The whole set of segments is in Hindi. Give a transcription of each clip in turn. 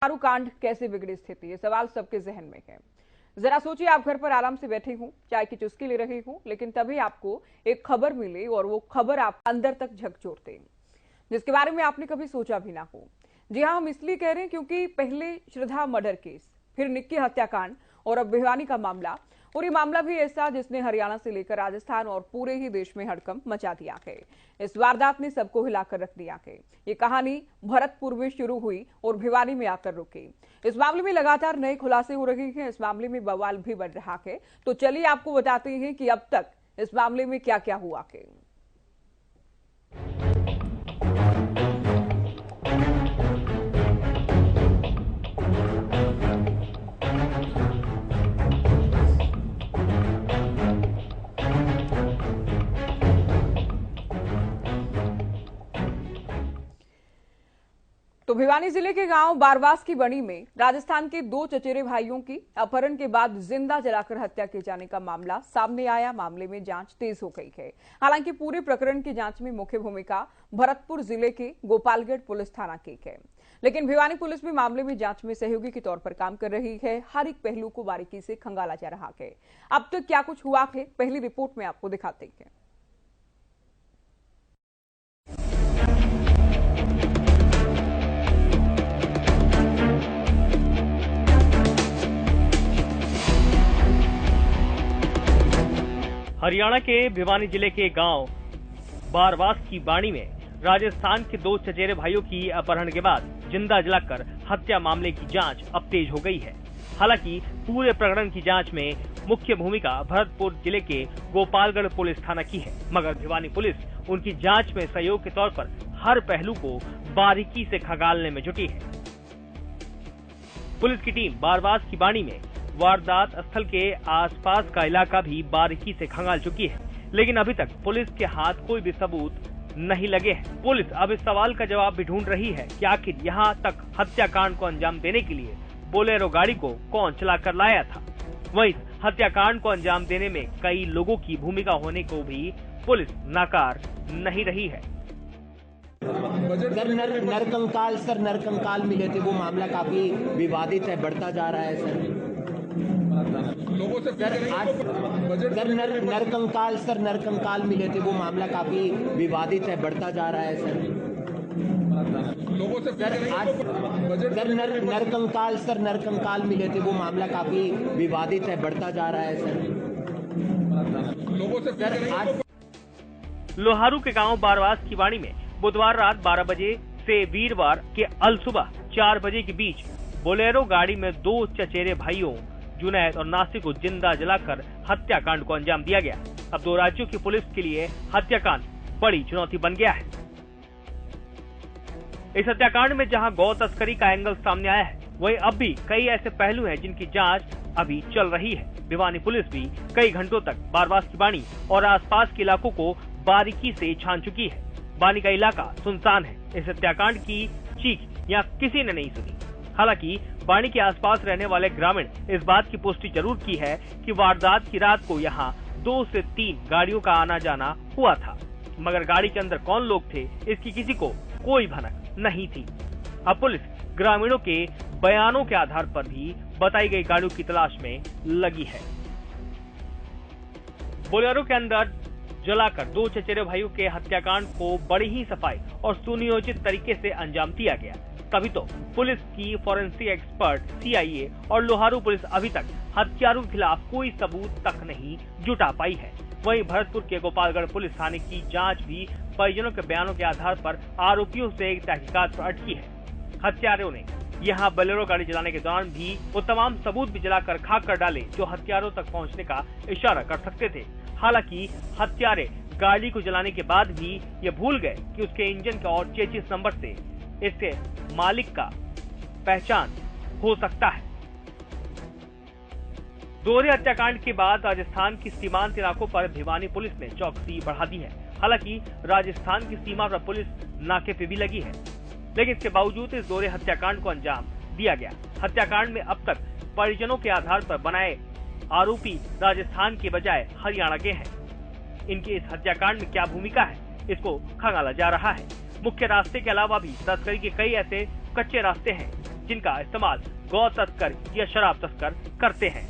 दारू कांड कैसे बिगड़ी स्थिति, ये सवाल सबके जहन में है। जरा सोचिए, आप घर पर आराम से बैठे हूं, चाय की चुस्की ले रहे हूं, लेकिन तभी आपको एक खबर मिले और वो खबर आप अंदर तक झकझोरते, जिसके बारे में आपने कभी सोचा भी ना हो। जी हाँ, हम इसलिए कह रहे हैं क्योंकि पहले श्रद्धा मर्डर केस, फिर निक्की हत्याकांड और अब भिवानी का मामला। और ये मामला भी ऐसा जिसने हरियाणा से लेकर राजस्थान और पूरे ही देश में हड़कंप मचा दिया है। इस वारदात ने सबको हिलाकर रख दिया है। ये कहानी भरतपुर में शुरू हुई और भिवानी में आकर रुकी। इस मामले में लगातार नए खुलासे हो रहे हैं, इस मामले में बवाल भी बढ़ रहा है। तो चलिए आपको बताते हैं कि अब तक इस मामले में क्या क्या हुआ है। तो भिवानी जिले के गांव बारवास की बणी में राजस्थान के दो चचेरे भाइयों की अपहरण के बाद जिंदा जलाकर हत्या किए जाने का मामला सामने आया। मामले में जांच तेज हो गई है। हालांकि पूरे प्रकरण की जांच में मुख्य भूमिका भरतपुर जिले के गोपालगढ़ पुलिस थाना की है, लेकिन भिवानी पुलिस भी मामले में जांच में सहयोगी के तौर पर काम कर रही है। हर एक पहलू को बारीकी से खंगाला जा रहा है। अब तक क्या कुछ हुआ है, पहली रिपोर्ट में आपको दिखाते हैं। हरियाणा के भिवानी जिले के गांव बारवास की बाणी में राजस्थान के दो चचेरे भाइयों की अपहरण के बाद जिंदा जलाकर हत्या मामले की जांच अब तेज हो गई है। हालांकि पूरे प्रकरण की जांच में मुख्य भूमिका भरतपुर जिले के गोपालगढ़ पुलिस थाना की है, मगर भिवानी पुलिस उनकी जांच में सहयोग के तौर पर हर पहलू को बारीकी से खंगालने में जुटी है। पुलिस की टीम बारवास की बाणी में वारदात स्थल के आसपास का इलाका भी बारीकी से खंगाल चुकी है, लेकिन अभी तक पुलिस के हाथ कोई भी सबूत नहीं लगे हैं। पुलिस अब इस सवाल का जवाब भी ढूंढ रही है कि आखिर यहाँ तक हत्याकांड को अंजाम देने के लिए बोलेरो गाड़ी को कौन चलाकर लाया था। वहीं हत्याकांड को अंजाम देने में कई लोगों की भूमिका होने को भी पुलिस नाकार नहीं रही है। नरकंकाल मिले थे, वो मामला काफी विवादित है, बढ़ता जा रहा है सर। लोगों से नरकंकाल मिले थे, वो मामला काफी विवादित है, बढ़ता जा रहा है सर। लोगों से नरकंकाल मिले थे, वो मामला काफी विवादित है, बढ़ता जा रहा है सर। लोगों से लोहारू के गांव बारवास की बाणी में बुधवार रात 12 बजे से वीरवार के अलसुबह 4 बजे के बीच बोलेरो गाड़ी में दो चचेरे भाइयों जुनैद और नासिर को जिंदा जलाकर हत्याकांड को अंजाम दिया गया। अब दो राज्यों की पुलिस के लिए हत्याकांड बड़ी चुनौती बन गया है। इस हत्याकांड में जहां गौ तस्करी का एंगल सामने आया है, वहीं अब भी कई ऐसे पहलू हैं जिनकी जांच अभी चल रही है। भिवानी पुलिस भी कई घंटों तक बारवास की बाणी और आसपास के इलाकों को बारीकी से छान चुकी है। बाणी का इलाका सुनसान है। इस हत्याकांड की चीख यहाँ किसी ने नहीं सुनी। हालांकि बाणी के आसपास रहने वाले ग्रामीण इस बात की पुष्टि जरूर की है कि वारदात की रात को यहाँ 2 से 3 गाड़ियों का आना जाना हुआ था, मगर गाड़ी के अंदर कौन लोग थे इसकी किसी को कोई भनक नहीं थी। अब पुलिस ग्रामीणों के बयानों के आधार पर भी बताई गई गाड़ियों की तलाश में लगी है। बोलेरो के अंदर जलाकर दो चचेरे भाइयों के हत्याकांड को बड़ी ही सफाई और सुनियोजित तरीके से अंजाम दिया गया। तभी तो पुलिस की फॉरेंसिक एक्सपर्ट सीआईए और लोहारू पुलिस अभी तक हत्यारों के खिलाफ कोई सबूत तक नहीं जुटा पाई है। वहीं भरतपुर के गोपालगढ़ पुलिस थाने की जांच भी परिजनों के बयानों के आधार पर आरोपियों से एक तहकीकात पर अटकी है। हत्यारों ने यहां बोलेरो गाड़ी चलाने के दौरान भी वो तमाम सबूत भी जलाकर खाक कर डाले जो हथियारों तक पहुंचने का इशारा कर सकते थे। हालांकि हत्यारे गाड़ी को जलाने के बाद भी ये भूल गए कि उसके इंजन के और चेचिस नंबर से इसके मालिक का पहचान हो सकता है। दोहरे हत्याकांड के बाद राजस्थान की सीमांत इलाकों पर भिवानी पुलिस ने चौकसी बढ़ा दी है। हालांकि राजस्थान की सीमा पर पुलिस नाके पे भी लगी है, लेकिन इसके बावजूद इस दोहरे हत्याकांड को अंजाम दिया गया। हत्याकांड में अब तक परिजनों के आधार पर बनाए आरोपी राजस्थान के बजाय हरियाणा के हैं। इनकी इस हत्याकांड में क्या भूमिका है, इसको खंगाला जा रहा है। मुख्य रास्ते के अलावा भी तस्करी के कई ऐसे कच्चे रास्ते हैं जिनका इस्तेमाल गौ तस्कर या शराब तस्कर करते हैं।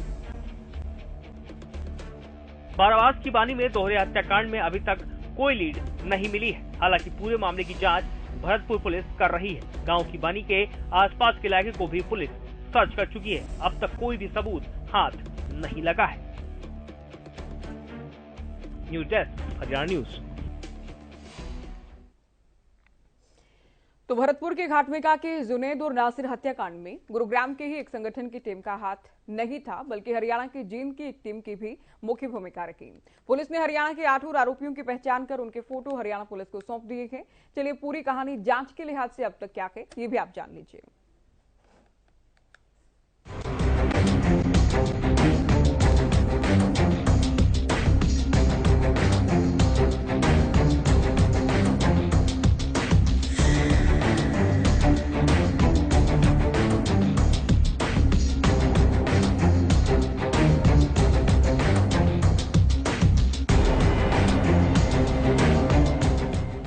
बारावास की बानी में दोहरे हत्याकांड में अभी तक कोई लीड नहीं मिली है। हालांकि पूरे मामले की जांच भरतपुर पुलिस कर रही है। गांव की बानी के आसपास के इलाके को भी पुलिस सर्च कर चुकी है। अब तक कोई भी सबूत हाथ नहीं लगा है। News desk, Haryana news. तो भरतपुर के घाटमेका के जुनैद और नासिर हत्याकांड में गुरुग्राम के ही एक संगठन की टीम का हाथ नहीं था, बल्कि हरियाणा की जींद की एक टीम की भी मुख्य भूमिका रखी। पुलिस ने हरियाणा के 8 और आरोपियों की पहचान कर उनके फोटो हरियाणा पुलिस को सौंप दिए हैं। चलिए पूरी कहानी जांच के लिहाज से अब तक क्या है ये भी आप जान लीजिए।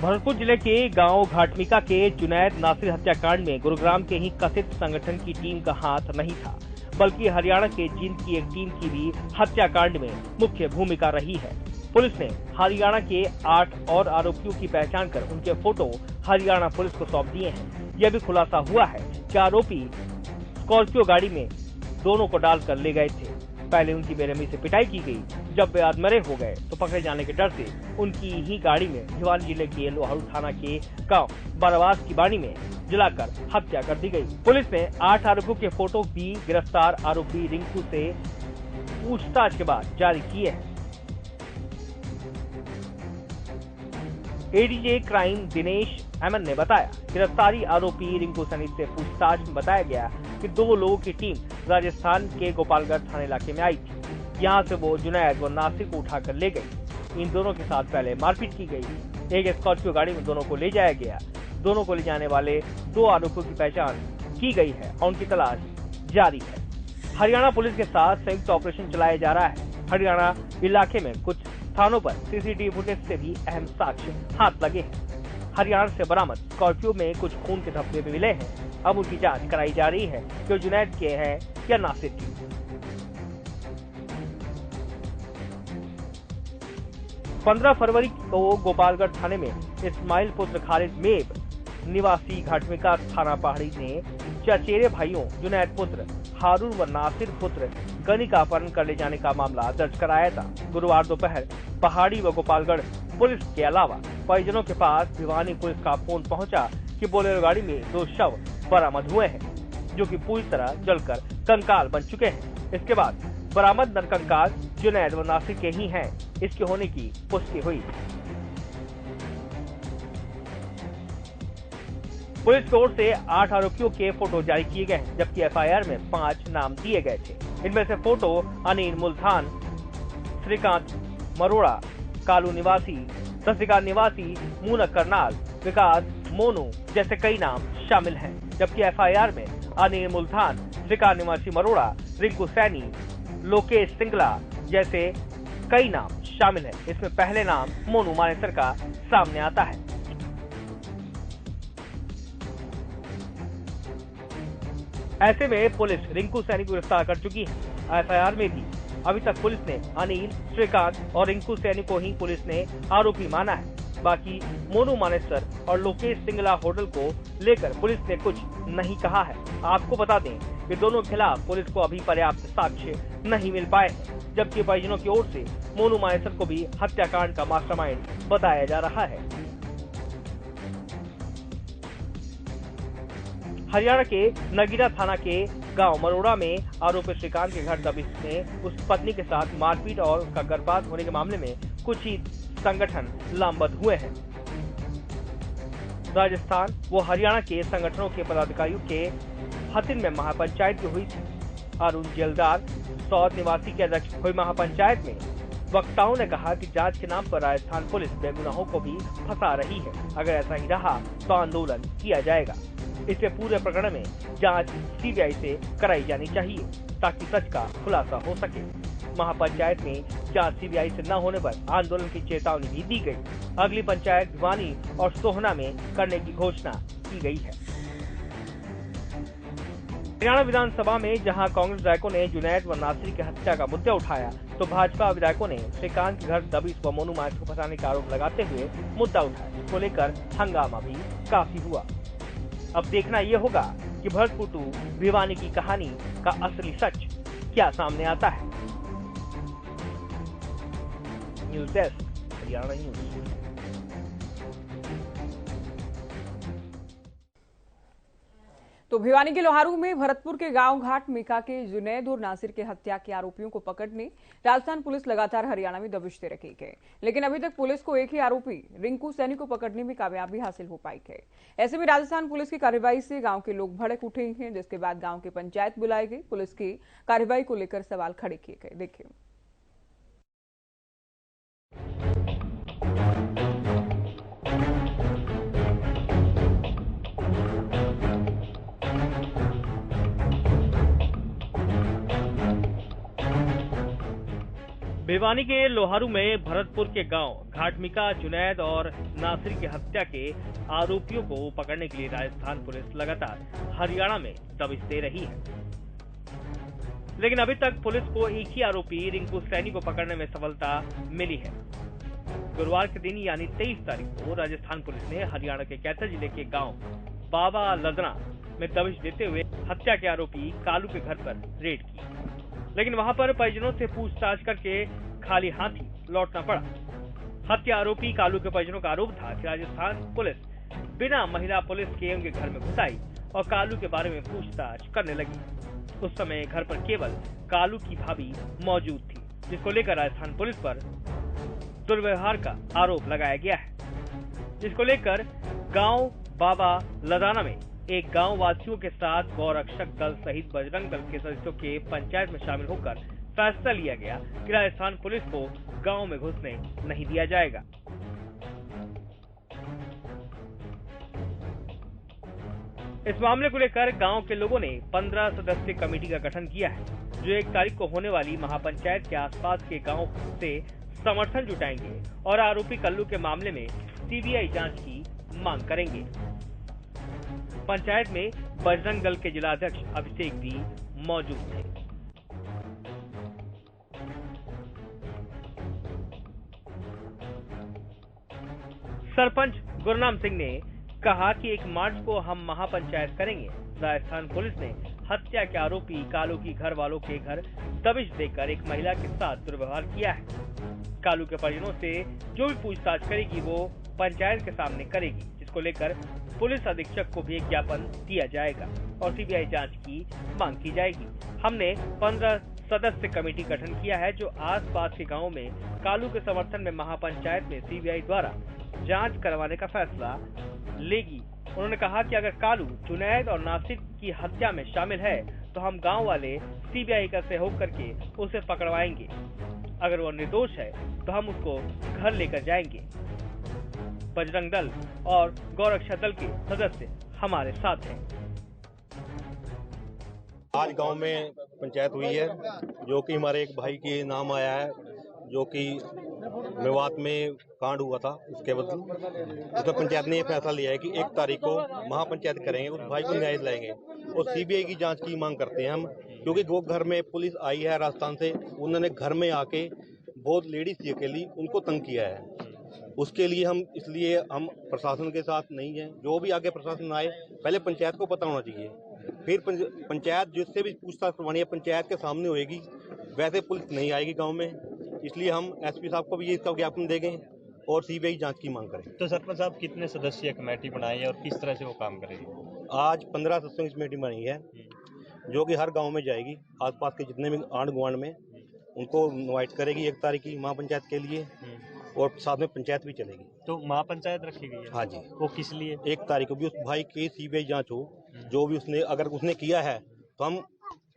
भरतपुर जिले के गांव घाटमिका के जुनैद नासिर हत्याकांड में गुरुग्राम के ही कथित संगठन की टीम का हाथ नहीं था, बल्कि हरियाणा के जींद की एक टीम की भी हत्याकांड में मुख्य भूमिका रही है। पुलिस ने हरियाणा के 8 और आरोपियों की पहचान कर उनके फोटो हरियाणा पुलिस को सौंप दिए हैं। यह भी खुलासा हुआ है कि आरोपी स्कॉर्पियो गाड़ी में दोनों को डालकर ले गए थे। पहले उनकी बेरहमी से पिटाई की गई। जब वे आत्मरे हो गए तो पकड़े जाने के डर से उनकी ही गाड़ी में भिवानी जिले के लोहारू थाना के गांव बारावास की बानी में जलाकर हत्या कर दी गई। पुलिस ने 8 आरोपियों के फोटो भी गिरफ्तार आरोपी रिंकू से पूछताछ के बाद जारी किए हैं। एडीजे क्राइम दिनेश अमन ने बताया, गिरफ्तारी आरोपी रिंकू सैनी से पूछताछ में बताया गया कि 2 लोगों की टीम राजस्थान के गोपालगढ़ थाने इलाके में आई थी। यहाँ से वो जुनैद व नासिर को उठाकर ले गई। इन दोनों के साथ पहले मारपीट की गई। एक स्कॉर्पियो गाड़ी में दोनों को ले जाया गया। दोनों को ले जाने वाले 2 आरोपियों की पहचान की गई है और उनकी तलाश जारी है। हरियाणा पुलिस के साथ संयुक्त ऑपरेशन चलाया जा रहा है। हरियाणा इलाके में कुछ स्थानों पर सीसीटीवी फुटेज से भी अहम साक्ष्य हाथ लगे हैं। हरियाणा से बरामद स्कॉर्पियो में कुछ खून के धब्बे भी मिले हैं। अब उनकी जांच कराई जा रही है कि जुनैद के हैं या नासिर की। 15 फरवरी को गोपालगढ़ थाने में इस्माइल पुत्र खालिद मेब निवासी घाटमिका थाना पहाड़ी ने चचेरे भाइयों जुनैद पुत्र हारून व नासिर पुत्र गनी का अपहरण कर ले जाने का मामला दर्ज कराया था। गुरुवार दोपहर पहाड़ी व गोपालगढ़ पुलिस के अलावा परिजनों के पास भिवानी पुलिस का फोन पहुंचा कि बोलेरो गाड़ी में 2 शव बरामद हुए हैं, जो कि पूरी तरह जलकर कंकाल बन चुके हैं। इसके बाद बरामद नरकंकाल जुनैद व नासिर के ही हैं, इसके होने की पुष्टि हुई। पुलिस की ओर से 8 आरोपियों के फोटो जारी किए गए हैं, जबकि एफआईआर में 5 नाम दिए गए थे। इनमें से फोटो अनिल मुल्तान, श्रीकांत मरोड़ा, कालू निवासी, ससिका निवासी, मूना करनाल, विकास मोनू जैसे कई नाम शामिल हैं। जबकि एफआईआर में अनिल मुल्तान, श्रीकांत निवासी मरोड़ा, रिंकू सैनी, लोकेश सिंगला जैसे कई नाम शामिल हैं। इसमें पहले नाम मोनू मानेसर का सामने आता है। ऐसे में पुलिस रिंकू सैनी को गिरफ्तार कर चुकी है। एफआईआर में भी अभी तक पुलिस ने अनिल, श्रीकांत और रिंकू सैनी को ही पुलिस ने आरोपी माना है। बाकी मोनू मानेसर और लोकेश सिंगला होटल को लेकर पुलिस ने कुछ नहीं कहा है। आपको बता दें कि दोनों के खिलाफ पुलिस को अभी पर्याप्त साक्ष्य नहीं मिल पाए हैं, जबकि परिजनों की ओर से मोनू मानेसर को भी हत्याकांड का मास्टरमाइंड बताया जा रहा है। हरियाणा के नगीना थाना के गांव मरोड़ा में आरोपी श्रीकांत के घर दबिश में उस पत्नी के साथ मारपीट और उसका गर्भपात होने के मामले में कुछ ही संगठन लामबंद हुए हैं। राजस्थान व हरियाणा के संगठनों के पदाधिकारियों के हथिन में महापंचायत हुई थी। अरुण जेलदार सौद निवासी के अध्यक्ष हुई महापंचायत में वक्ताओं ने कहा कि जांच के नाम पर राजस्थान पुलिस बेगुनाहों को भी फंसा रही है। अगर ऐसा ही रहा तो आंदोलन किया जाएगा। इससे पूरे प्रकरण में जांच सीबीआई से कराई जानी चाहिए ताकि सच का खुलासा हो सके। महापंचायत में जांच सीबीआई से न होने पर आंदोलन की चेतावनी भी दी गई। अगली पंचायत भिवानी और सोहना में करने की घोषणा की गई है। हरियाणा विधानसभा में जहां कांग्रेस विधायकों ने जुनैद व नासिर की हत्या का मुद्दा उठाया, तो भाजपा विधायकों ने श्रीकांत के घर दबिश व मोनू माइस को फंसाने का आरोप लगाते हुए मुद्दा उठाया, जिसको लेकर हंगामा भी काफी हुआ। अब देखना ये होगा कि भरतपुर टू भिवानी की कहानी का असली सच क्या सामने आता है। News desk, Haryana news. तो भिवानी के लोहारू में भरतपुर के गांव घाट मीका के जुनैद और नासिर के हत्या के आरोपियों को पकड़ने राजस्थान पुलिस लगातार हरियाणा में दबिश दे रही है, लेकिन अभी तक पुलिस को एक ही आरोपी रिंकू सैनी को पकड़ने में कामयाबी हासिल हो पाई है। ऐसे में राजस्थान पुलिस की कार्रवाई से गांव के लोग भड़क उठे हैं, जिसके बाद गांव की पंचायत बुलाई गई। पुलिस की कार्रवाई को लेकर सवाल खड़े किए गए। देखिए। भिवानी के लोहारू में भरतपुर के गांव घाटमिका जुनैद और नासिर की हत्या के आरोपियों को पकड़ने के लिए राजस्थान पुलिस लगातार हरियाणा में दबिश दे रही है, लेकिन अभी तक पुलिस को एक ही आरोपी रिंकू सैनी को पकड़ने में सफलता मिली है। गुरुवार के दिन यानी 23 तारीख को राजस्थान पुलिस ने हरियाणा के कैथल जिले के गांव बाबा लदना में दबिश देते हुए हत्या के आरोपी कालू के घर पर रेड की, लेकिन वहां पर परिजनों से पूछताछ करके खाली हाथी लौटना पड़ा। हत्या आरोपी कालू के परिजनों का आरोप था कि राजस्थान पुलिस बिना महिला पुलिस के उनके घर में घुस आई और कालू के बारे में पूछताछ करने लगी। उस समय घर पर केवल कालू की भाभी मौजूद थी, जिसको लेकर राजस्थान पुलिस पर दुर्व्यवहार का आरोप लगाया गया है, जिसको लेकर गांव बाबा लदाना में एक गांव वासियों के साथ गौरक्षक दल सहित बजरंग दल के सदस्यों के पंचायत में शामिल होकर फैसला लिया गया कि राजस्थान पुलिस को गांव में घुसने नहीं दिया जाएगा। इस मामले को लेकर गांव के लोगों ने 15 सदस्यीय कमेटी का गठन किया है, जो 1 तारीख को होने वाली महापंचायत के आसपास के गांव से समर्थन जुटाएंगे और आरोपी कल्लू के मामले में सीबीआई जांच की मांग करेंगे। पंचायत में बजरंग दल के जिला अध्यक्ष अभिषेक भी मौजूद थे। सरपंच गुरनाम सिंह ने कहा कि 1 मार्च को हम महापंचायत करेंगे। राजस्थान पुलिस ने हत्या के आरोपी कालू की घर वालों के घर दबिश देकर एक महिला के साथ दुर्व्यवहार किया है। कालू के परिजनों से जो भी पूछताछ करेगी वो पंचायत के सामने करेगी, जिसको लेकर पुलिस अधीक्षक को भी एक ज्ञापन दिया जाएगा और सीबीआई जांच की मांग की जाएगी। हमने 15 सदस्य कमेटी गठन किया है, जो आसपास के गांवों में कालू के समर्थन में महापंचायत में सीबीआई द्वारा जांच करवाने का फैसला लेगी। उन्होंने कहा कि अगर कालू जुनैद और नासिर की हत्या में शामिल है तो हम गांव वाले सीबीआई का सहयोग करके उसे पकड़वाएंगे। अगर वो निर्दोष है तो हम उसको घर लेकर जाएंगे। बजरंग दल और गौरक्षा दल के सदस्य हमारे साथ हैं। आज गांव में पंचायत हुई है, जो कि हमारे एक भाई के नाम आया है, जो कि मेवात में कांड हुआ था, उसके बदल उसमें पंचायत ने यह फैसला लिया है कि 1 तारीख को महापंचायत करेंगे, उस भाई को न्याय दिलाएंगे और सीबीआई की जांच की मांग करते हैं हम, क्योंकि वो घर में पुलिस आई है राजस्थान से, उन्होंने घर में आके बहुत लेडीज थी अकेली, उनको तंग किया है। उसके लिए हम प्रशासन के साथ नहीं हैं। जो भी आगे प्रशासन आए, पहले पंचायत को पता होना चाहिए, फिर पंचायत जिससे भी पूछताछ करवानी है पंचायत के सामने होएगी। वैसे पुलिस नहीं आएगी गांव में, इसलिए हम एसपी साहब को भी इसका ज्ञापन देंगे और सीबीआई जांच की मांग करें। तो सरपंच साहब कितने सदस्यीय कमेटी बनाई है और किस तरह से वो काम करेगी? आज 15 सदस्यों की कमेटी बनी है, जो कि हर गाँव में जाएगी, आसपास के जितने भी आंढ गुआंढ में उनको इन्वाइट करेगी 1 तारीख की महापंचायत के लिए, और साथ में पंचायत भी चलेगी। तो महापंचायत रखी गई है? हाँ जी। वो किस लिए? 1 तारीख को भी उस भाई की सीबीआई जांच हो, जो भी उसने अगर उसने किया है तो हम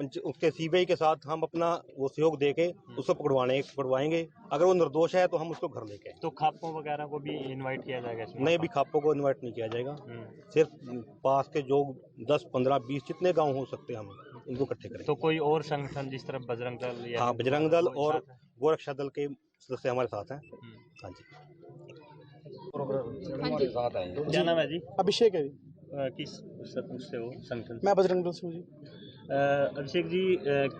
उसके सीबीआई के साथ हम अपना वो सहयोग देके उसको पकड़वाएंगे। अगर वो निर्दोष है तो हम उसको घर लेके। तो खापों वगैरह को भी इनवाइट किया जाएगा? नहीं, भी खापों को इनवाइट नहीं किया जाएगा, सिर्फ पास के जो 10, 15, 20 जितने गाँव हो सकते हैं हम उनको इकट्ठे करें। तो कोई और संगठन जिस तरह बजरंग दल या? हाँ, बजरंग दल और गौरक्षा दल के सदस्य हमारे साथ हैं। हाँ जी। क्या नाम है जी? अभिषेक है जी। किस उससे हो संगठन? मैं बजरंग दल से हूँ जी। अभिषेक जी,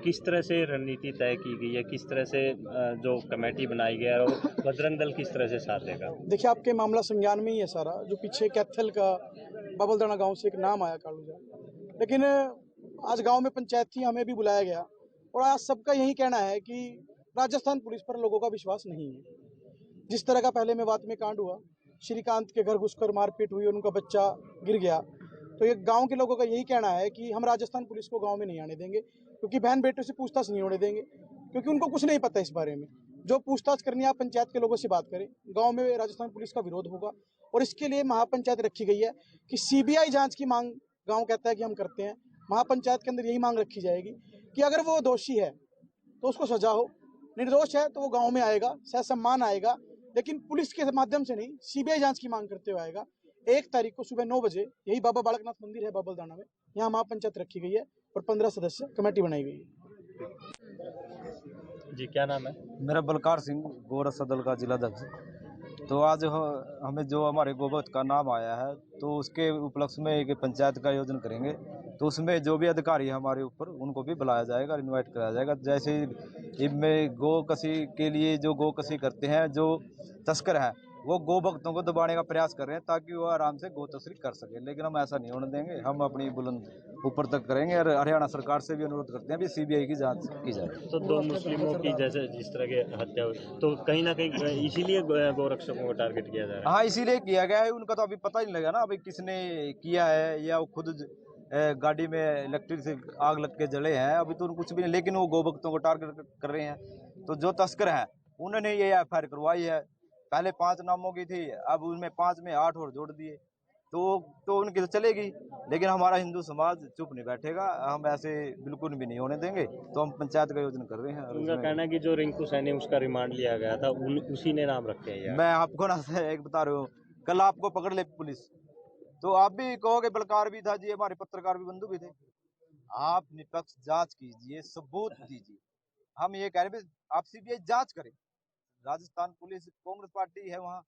किस तरह से रणनीति तय की गई है, किस तरह से जो कमेटी बनाई गई है और बजरंग दल किस तरह से साथ देगा? देखिए, आपके मामला संज्ञान में ही है सारा। जो पीछे कैथल का बबलदाना गांव से एक नाम आया कालूजा, लेकिन आज गांव में पंचायत थी, हमें भी बुलाया गया और आज सबका यही कहना है कि राजस्थान पुलिस पर लोगों का विश्वास नहीं है। जिस तरह का पहले मेवात में कांड हुआ, श्रीकांत के घर घुसकर मारपीट हुई, उनका बच्चा गिर गया, तो ये गांव के लोगों का यही कहना है कि हम राजस्थान पुलिस को गांव में नहीं आने देंगे, क्योंकि बहन बेटों से पूछताछ नहीं होने देंगे, क्योंकि उनको कुछ नहीं पता इस बारे में। जो पूछताछ करनी है आप पंचायत के लोगों से बात करें। गांव में राजस्थान पुलिस का विरोध होगा और इसके लिए महापंचायत रखी गई है कि सीबीआई जांच की मांग गांव कहता है कि हम करते हैं। महापंचायत के अंदर यही मांग रखी जाएगी कि अगर वो दोषी है तो उसको सजा हो, निर्दोष है तो वो गाँव में आएगा, सहसम्मान आएगा, लेकिन पुलिस के माध्यम से नहीं, सीबीआई जांच की मांग करते हुए आएगा। 1 तारीख को सुबह 9 बजे यही बाबा बालकनाथ मंदिर है बबलदाना में, यहाँ महापंचायत रखी गई है और 15 सदस्य कमेटी बनाई गई है। जी, क्या नाम है? मेरा बलकार सिंह, गोरस सदल का जिला अध्यक्ष। तो आज हमें जो हमारे गोवध का नाम आया है, तो उसके उपलक्ष्य में एक पंचायत का आयोजन करेंगे। तो उसमें जो भी अधिकारी है हमारे ऊपर, उनको भी बुलाया जाएगा, इनवाइट कराया जाएगा। जैसे इनमें गौ कसी के लिए जो गौ कसी करते हैं, जो तस्कर हैं, वो गौ भक्तों को दबाने का प्रयास कर रहे हैं ताकि वो आराम से गौ तस्करी कर सके, लेकिन हम ऐसा नहीं होने देंगे। हम अपनी बुलंद ऊपर तक करेंगे और हरियाणा सरकार से भी अनुरोध करते हैं कि सीबीआई की जांच की जाए। तो 2 मुस्लिमों की जैसे जिस तरह की हत्या हुई, तो कहीं ना कहीं इसीलिए गौरक्षकों को टारगेट किया जा रहा है। हाँ, इसीलिए किया गया है। उनका तो अभी पता ही नहीं लगा ना अभी किसने किया है, या वो खुद गाड़ी में इलेक्ट्रिक से आग लग के जले हैं, अभी तो कुछ भी नहीं, लेकिन वो गौ भक्तों को टारगेट कर रहे हैं। तो जो तस्कर हैं उन्होंने ये एफआईआर करवाई है। पहले 5 नामों की थी, अब उनमें 5 में 8 और जोड़ दिए, तो उनकी तो चलेगी, लेकिन हमारा हिंदू समाज चुप नहीं बैठेगा। हम ऐसे बिल्कुल भी नहीं होने देंगे। तो हम पंचायत का आयोजन कर रहे हैं। उनका कहना है कि जो रिंकू सैनी उसका रिमांड लिया गया था, उसी ने नाम रखे हैं। मैं आपको ना एक बता रहा हूँ, कल आपको पकड़ ले पुलिस तो आप भी कहोगे बलकार भी था जी, हमारे पत्रकार भी बंधु भी थे। आप निष्पक्ष जांच कीजिए, सबूत दीजिए। हम ये कह रहे हैं आप सीबीआई जांच करें। राजस्थान पुलिस कांग्रेस पार्टी है, वहाँ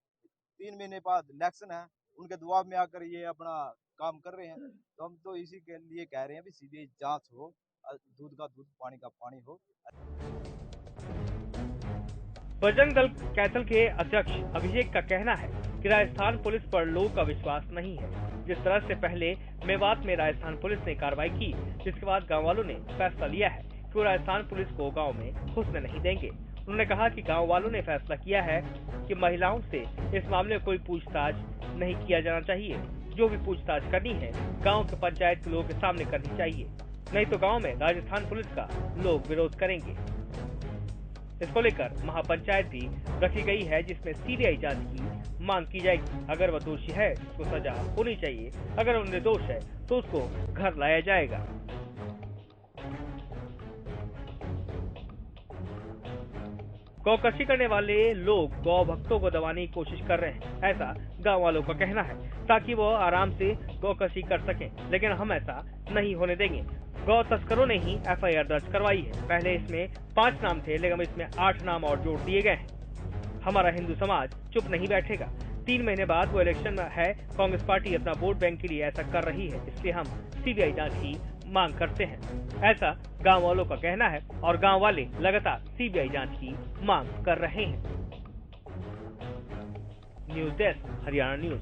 3 महीने बाद इलेक्शन है, उनके दबाव में आकर ये अपना काम कर रहे हैं। तो हम तो इसी के लिए कह रहे हैं भी सीबीआई जांच हो, दूध का दूध पानी का पानी हो। बजरंग दल कैथल के अध्यक्ष अभिषेक का कहना है कि राजस्थान पुलिस पर लोगों का विश्वास नहीं है। जिस तरह से पहले मेवात में राजस्थान पुलिस ने कार्रवाई की, जिसके बाद गांव वालों ने फैसला लिया है कि वो राजस्थान पुलिस को गांव में घुसने नहीं देंगे। उन्होंने कहा कि गांव वालों ने फैसला किया है कि महिलाओं से इस मामले में कोई पूछताछ नहीं किया जाना चाहिए। जो भी पूछताछ करनी है गांव के पंचायत के लोगों के सामने करनी चाहिए, नहीं तो गांव में राजस्थान पुलिस का लोग विरोध करेंगे। इसको लेकर महापंचायत भी रखी गई है, जिसमें सीबीआई जांच की मांग की जाएगी। अगर वह दोषी है उसको सजा होनी चाहिए, अगर वो निर्दोष है तो उसको घर लाया जाएगा। गौकशी करने वाले लोग गौ भक्तों को दबाने की कोशिश कर रहे हैं, ऐसा गांव वालों का कहना है, ताकि वो आराम से गौकशी कर सकें, लेकिन हम ऐसा नहीं होने देंगे। गौ तस्करों ने ही एफआईआर दर्ज करवाई है। पहले इसमें 5 नाम थे, लेकिन इसमें 8 नाम और जोड़ दिए गए हैं। हमारा हिंदू समाज चुप नहीं बैठेगा। 3 महीने बाद वो इलेक्शन में है, कांग्रेस पार्टी अपना वोट बैंक के लिए ऐसा कर रही है, इसलिए हम सीबीआई जांच की मांग करते हैं, ऐसा गांव वालों का कहना है और गांव वाले लगातार सीबीआई जांच की मांग कर रहे हैं। News desk, Haryana news.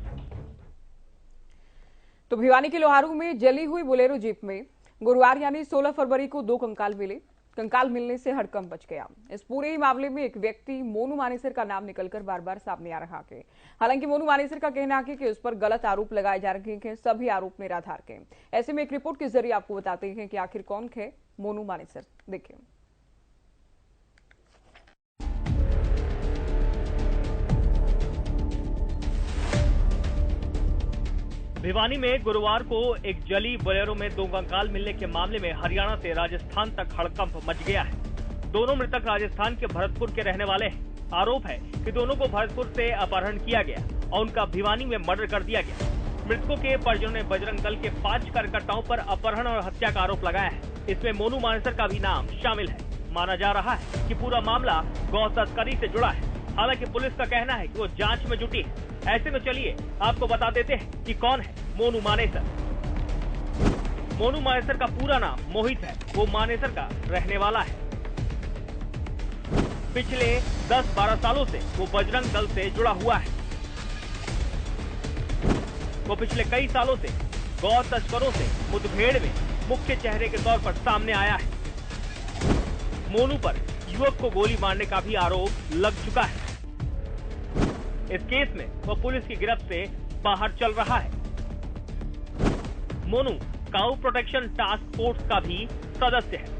तो भिवानी के लोहारू में जली हुई बोलेरो जीप में गुरुवार यानी 16 फरवरी को 2 कंकाल मिले। कंकाल मिलने से हड़कंप मच गया। इस पूरे ही मामले में एक व्यक्ति मोनू मानेसर का नाम निकलकर बार बार सामने आ रहा है। हालांकि मोनू मानेसर का कहना है कि उस पर गलत आरोप लगाए जा रहे हैं, सभी आरोप निराधार के। ऐसे में एक रिपोर्ट के जरिए आपको बताते हैं कि आखिर कौन है मोनू मानेसर। देखिए। भिवानी में गुरुवार को एक जली बोलेरो में 2 कंकाल मिलने के मामले में हरियाणा से राजस्थान तक हड़कंप मच गया है। दोनों मृतक राजस्थान के भरतपुर के रहने वाले हैं। आरोप है कि दोनों को भरतपुर से अपहरण किया गया और उनका भिवानी में मर्डर कर दिया गया। मृतकों के परिजनों ने बजरंग दल के 5 कार्यकर्ताओं पर अपहरण और हत्या का आरोप लगाया है। इसमें मोनू मानेसर का भी नाम शामिल है। माना जा रहा है कि पूरा मामला गौ तस्करी से जुड़ा है। हालांकि पुलिस का कहना है कि वो जांच में जुटी है। ऐसे में चलिए आपको बता देते हैं कि कौन है मोनू मानेसर। मोनू मानेसर का पूरा नाम मोहित है। वो मानेसर का रहने वाला है। पिछले 10-12 सालों से वो बजरंग दल से जुड़ा हुआ है। वो पिछले कई सालों से गौ तस्करों से मुठभेड़ में मुख्य चेहरे के तौर पर सामने आया है। मोनू पर युवक को गोली मारने का भी आरोप लग चुका है। इस केस में वो पुलिस की गिरफ्त से बाहर चल रहा है। मोनू काऊ प्रोटेक्शन टास्क फोर्स का भी सदस्य है।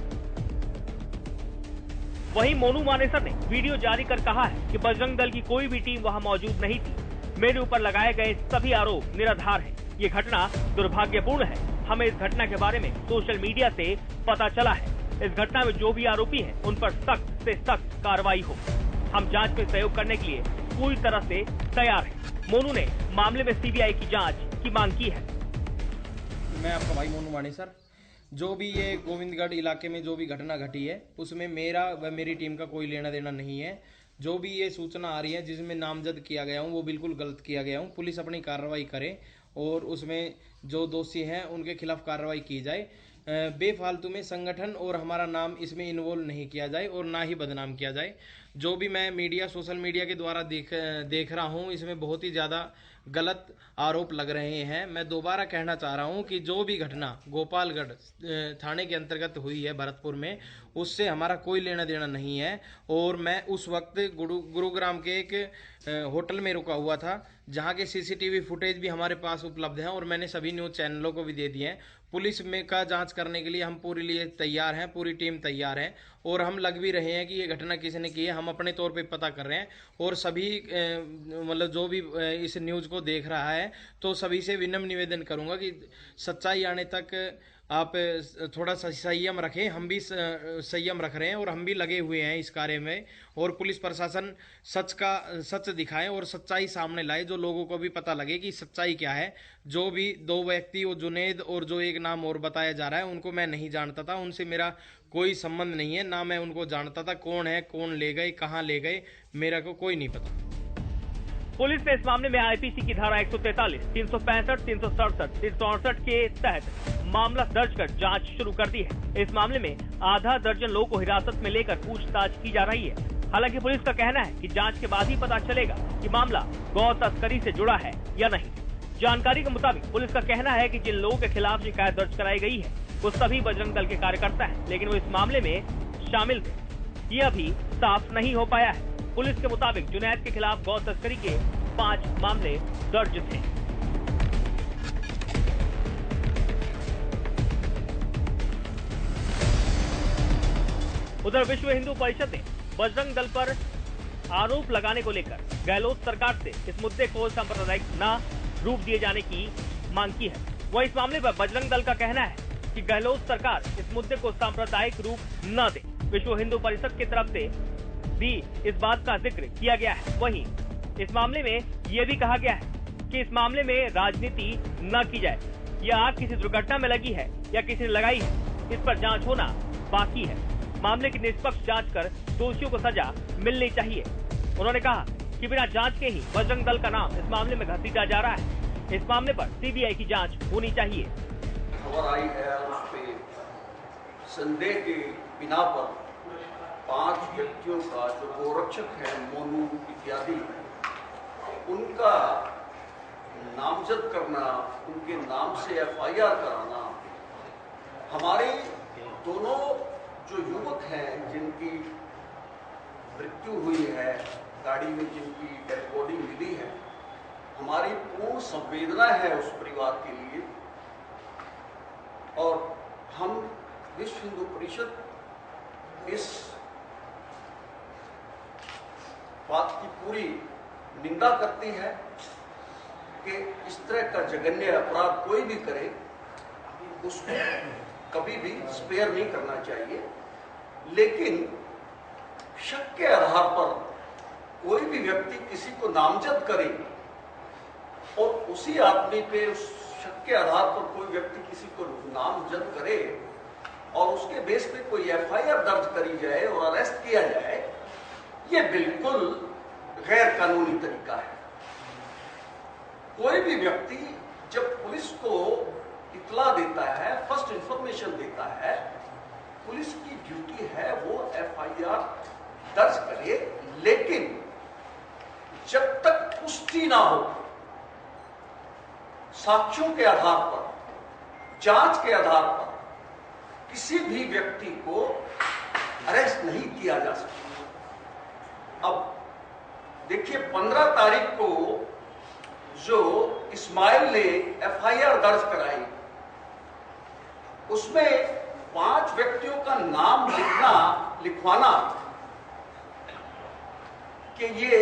वहीं मोनू मानेसर ने वीडियो जारी कर कहा है कि बजरंग दल की कोई भी टीम वहां मौजूद नहीं थी। मेरे ऊपर लगाए गए सभी आरोप निराधार हैं। ये घटना दुर्भाग्यपूर्ण है। हमें इस घटना के बारे में सोशल मीडिया से पता चला है। इस घटना में जो भी आरोपी हैं, उन पर सख्त से सख्त कार्रवाई हो। हम जांच में सहयोग करने के लिए पूरी तरह से तैयार हैं। मोनू ने मामले में सीबीआई की जांच की मांग की है। मैं आपका भाई मोनू मानेसर, जो भी ये गोविंदगढ़ इलाके में जो भी घटना घटी है उसमें मेरा व मेरी टीम का कोई लेना देना नहीं है। जो भी ये सूचना आ रही है जिसमें नामजद किया गया हूँ वो बिल्कुल गलत किया गया हूँ। पुलिस अपनी कार्रवाई करे और उसमें जो दोषी हैं उनके खिलाफ कार्रवाई की जाए। बेफालतू में संगठन और हमारा नाम इसमें इन्वॉल्व नहीं किया जाए और ना ही बदनाम किया जाए। जो भी मैं मीडिया सोशल मीडिया के द्वारा देख रहा हूँ इसमें बहुत ही ज़्यादा गलत आरोप लग रहे हैं। मैं दोबारा कहना चाह रहा हूँ कि जो भी घटना गोपालगढ़ थाने के अंतर्गत हुई है भरतपुर में, उससे हमारा कोई लेना देना नहीं है। और मैं उस वक्त गुरुग्राम के एक होटल में रुका हुआ था जहाँ के सीसीटीवी फुटेज भी हमारे पास उपलब्ध है और मैंने सभी न्यूज़ चैनलों को भी दे दिए हैं। पुलिस में का जांच करने के लिए हम पूरे लिए तैयार हैं, पूरी टीम तैयार है और हम लग भी रहे हैं कि ये घटना किसने की है। हम अपने तौर पे पता कर रहे हैं और सभी मतलब जो भी इस न्यूज़ को देख रहा है तो सभी से विनम्र निवेदन करूंगा कि सच्चाई आने तक आप थोड़ा सा संयम रखें। हम भी संयम रख रहे हैं और हम भी लगे हुए हैं इस कार्य में। और पुलिस प्रशासन सच दिखाए और सच्चाई सामने लाए, जो लोगों को भी पता लगे कि सच्चाई क्या है। जो भी दो व्यक्ति, वो जुनेद और जो एक नाम और बताया जा रहा है, उनको मैं नहीं जानता था, उनसे मेरा कोई संबंध नहीं है, ना मैं उनको जानता था। कौन है, कौन ले गए, कहाँ ले गए, मेरा को कोई नहीं पता। पुलिस ने इस मामले में आईपीसी की धारा 143, 365, 367, 368 के तहत मामला दर्ज कर जांच शुरू कर दी है। इस मामले में आधा दर्जन लोगों को हिरासत में लेकर पूछताछ की जा रही है। हालांकि पुलिस का कहना है कि जांच के बाद ही पता चलेगा कि मामला गौ तस्करी से जुड़ा है या नहीं। जानकारी के मुताबिक पुलिस का कहना है कि जिन लोगों के खिलाफ शिकायत दर्ज कराई गई है वो सभी बजरंग दल के कार्यकर्ता हैं, लेकिन वो इस मामले में शामिल थे। ये अभी साफ नहीं हो पाया है। पुलिस के मुताबिक जुनैद के खिलाफ गौ तस्करी के 5 मामले दर्ज थे। उधर विश्व हिंदू परिषद ने बजरंग दल पर आरोप लगाने को लेकर गहलोत सरकार से इस मुद्दे को सांप्रदायिक न रूप दिए जाने की मांग की है। वह इस मामले पर बजरंग दल का कहना है कि गहलोत सरकार इस मुद्दे को सांप्रदायिक रूप न दे। विश्व हिंदू परिषद की तरफ से भी इस बात का जिक्र किया गया है। वहीं इस मामले में यह भी कहा गया है कि इस मामले में राजनीति न की जाए। यह आग किसी दुर्घटना में लगी है या किसी ने लगाई है, इस पर जांच होना बाकी है। मामले की निष्पक्ष जांच कर दोषियों को सजा मिलनी चाहिए। उन्होंने कहा कि बिना जांच के ही बजरंग दल का नाम इस मामले में घसीटा जा रहा है। इस मामले पर सीबीआई की जांच होनी चाहिए। खबर आई है उस पे संदेह के बिना पर 5 व्यक्तियों का जो गोरक्षक है मोनू इत्यादि, उनका नामजद करना, उनके नाम से एफआईआर कराना, हमारे दोनों जो युवक हैं जिनकी मृत्यु हुई है, गाड़ी में जिनकी डेड बॉडी मिली है, हमारी पूर्ण संवेदना है उस परिवार के लिए। और हम विश्व हिंदू परिषद इस बात की पूरी निंदा करती है कि इस तरह का जघन्य अपराध कोई भी करे उसको कभी भी स्पेयर नहीं करना चाहिए। लेकिन शक के आधार पर कोई भी व्यक्ति किसी को नामजद करे और उसी आदमी पे उस शक के आधार पर कोई व्यक्ति किसी को नामजद करे और उसके बेस पे कोई एफआईआर दर्ज करी जाए और अरेस्ट किया जाए, ये बिल्कुल गैर कानूनी तरीका है। कोई भी व्यक्ति जब पुलिस को इतला देता है, फर्स्ट इंफॉर्मेशन देता है, पुलिस की ड्यूटी है वो एफआईआर दर्ज करे, लेकिन जब तक पुष्टि ना हो, साक्ष्यों के आधार पर, जांच के आधार पर किसी भी व्यक्ति को अरेस्ट नहीं किया जा सकता। अब देखिए 15 तारीख को जो इस्माइल ने एफआईआर दर्ज कराई, उसमें 5 व्यक्तियों का नाम लिखवाना कि ये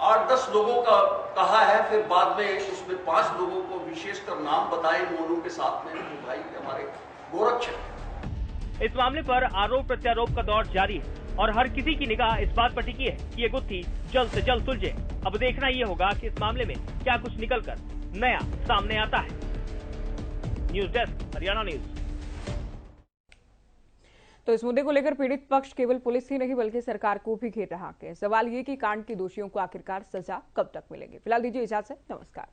8-10 लोगों का कहा है, फिर बाद में उसमें 5 लोगों को विशेषकर नाम बताए मोनू के साथ में, जो भाई हमारे गोरक्षक। इस मामले पर आरोप प्रत्यारोप का दौर जारी है और हर किसी की निगाह इस बात पर टिकी है कि ये गुत्थी जल्द से जल्द सुलझे। अब देखना ये होगा कि इस मामले में क्या कुछ निकलकर नया सामने आता है। News desk, Haryana news. तो इस मुद्दे को लेकर पीड़ित पक्ष केवल पुलिस ही नहीं बल्कि सरकार को भी घेर रहा है। सवाल ये कि कांड के दोषियों को आखिरकार सजा कब तक मिलेगी। फिलहाल दीजिए इजाजत, नमस्कार।